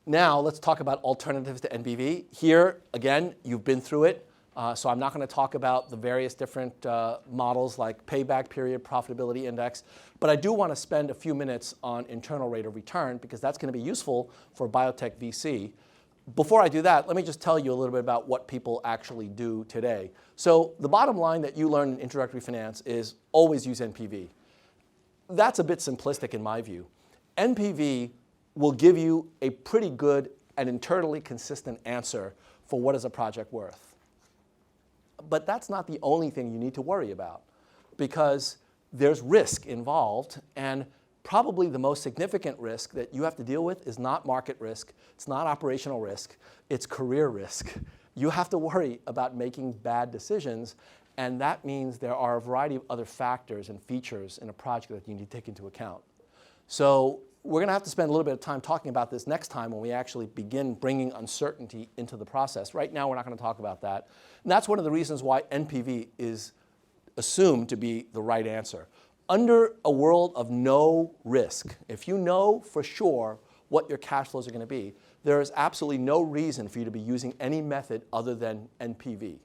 Now let's talk about alternatives to NPV. Here, again, you've been through it, so I'm not going to talk about the various different models like payback period, profitability index, but I do want to spend a few minutes on internal rate of return because that's going to be useful for biotech VC. Before I do that, let me just tell you a little bit about what people actually do today. So the bottom line that you learn in introductory finance is always use NPV. That's a bit simplistic in my view. NPV will give you a pretty good and internally consistent answer for what is a project worth. But that's not the only thing you need to worry about because there's risk involved, and probably the most significant risk that you have to deal with is not market risk, it's not operational risk, it's career risk. You have to worry about making bad decisions, and that means there are a variety of other factors and features in a project that you need to take into account. So we're going to have to spend a little bit of time talking about this next time when we actually begin bringing uncertainty into the process. Right now, we're not going to talk about that. And that's one of the reasons why NPV is assumed to be the right answer. Under a world of no risk, if you know for sure what your cash flows are going to be, there is absolutely no reason for you to be using any method other than NPV.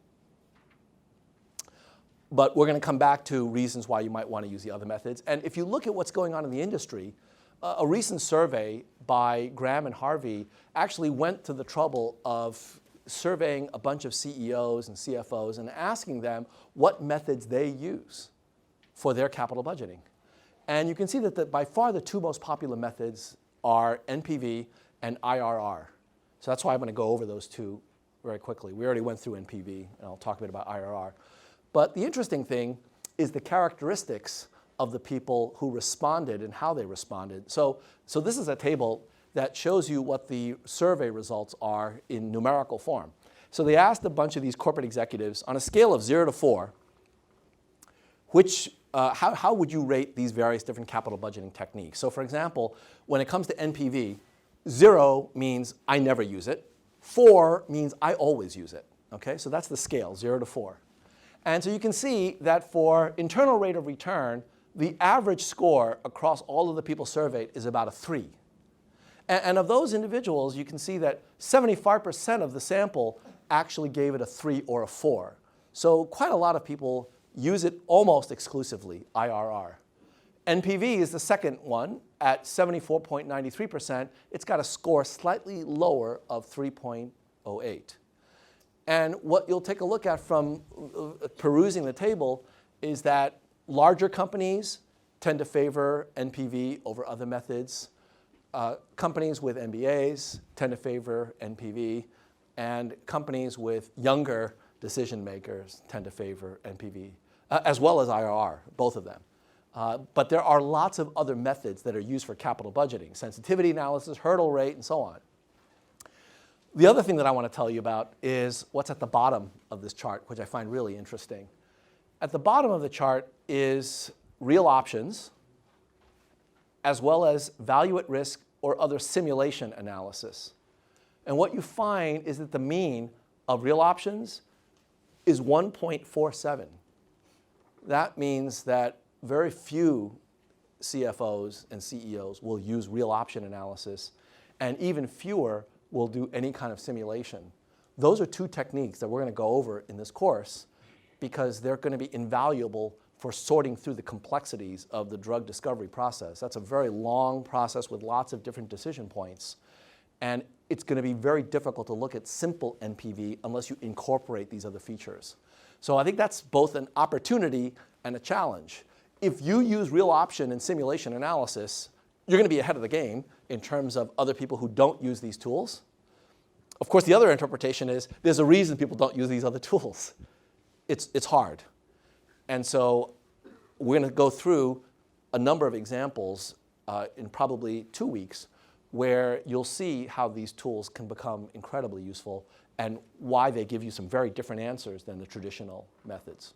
But we're going to come back to reasons why you might want to use the other methods. And if you look at what's going on in the industry, a recent survey by Graham and Harvey actually went to the trouble of surveying a bunch of CEOs and CFOs and asking them what methods they use for their capital budgeting. And you can see that by far the two most popular methods are NPV and IRR. So that's why I'm going to go over those two very quickly. We already went through NPV, and I'll talk a bit about IRR. But the interesting thing is the characteristics of the people who responded and how they responded. So this is a table that shows you what the survey results are in numerical form. So they asked a bunch of these corporate executives on a scale of 0 to 4, how would you rate these various different capital budgeting techniques? So for example, when it comes to NPV, 0 means I never use it. 4 means I always use it. Okay, so that's the scale, 0 to 4. And so you can see that for internal rate of return, the average score across all of the people surveyed is about a 3. And of those individuals, you can see that 75% of the sample actually gave it a 3 or a 4. So quite a lot of people use it almost exclusively, IRR. NPV is the second one at 74.93%. It's got a score slightly lower of 3.08. And what you'll take a look at from perusing the table is that larger companies tend to favor NPV over other methods. Companies with MBAs tend to favor NPV. And companies with younger decision makers tend to favor NPV, as well as IRR, both of them. But there are lots of other methods that are used for capital budgeting, sensitivity analysis, hurdle rate, and so on. The other thing that I want to tell you about is what's at the bottom of this chart, which I find really interesting. At the bottom of the chart is real options, as well as value at risk or other simulation analysis. And what you find is that the mean of real options is 1.47. That means that very few CFOs and CEOs will use real option analysis, and even fewer will do any kind of simulation. Those are two techniques that we're going to go over in this course because they're going to be invaluable for sorting through the complexities of the drug discovery process. That's a very long process with lots of different decision points. And it's going to be very difficult to look at simple NPV unless you incorporate these other features. So I think that's both an opportunity and a challenge. If you use real option and simulation analysis, you're going to be ahead of the game in terms of other people who don't use these tools. Of course, the other interpretation is there's a reason people don't use these other tools. It's hard. And so we're going to go through a number of examples in probably 2 weeks where you'll see how these tools can become incredibly useful and why they give you some very different answers than the traditional methods.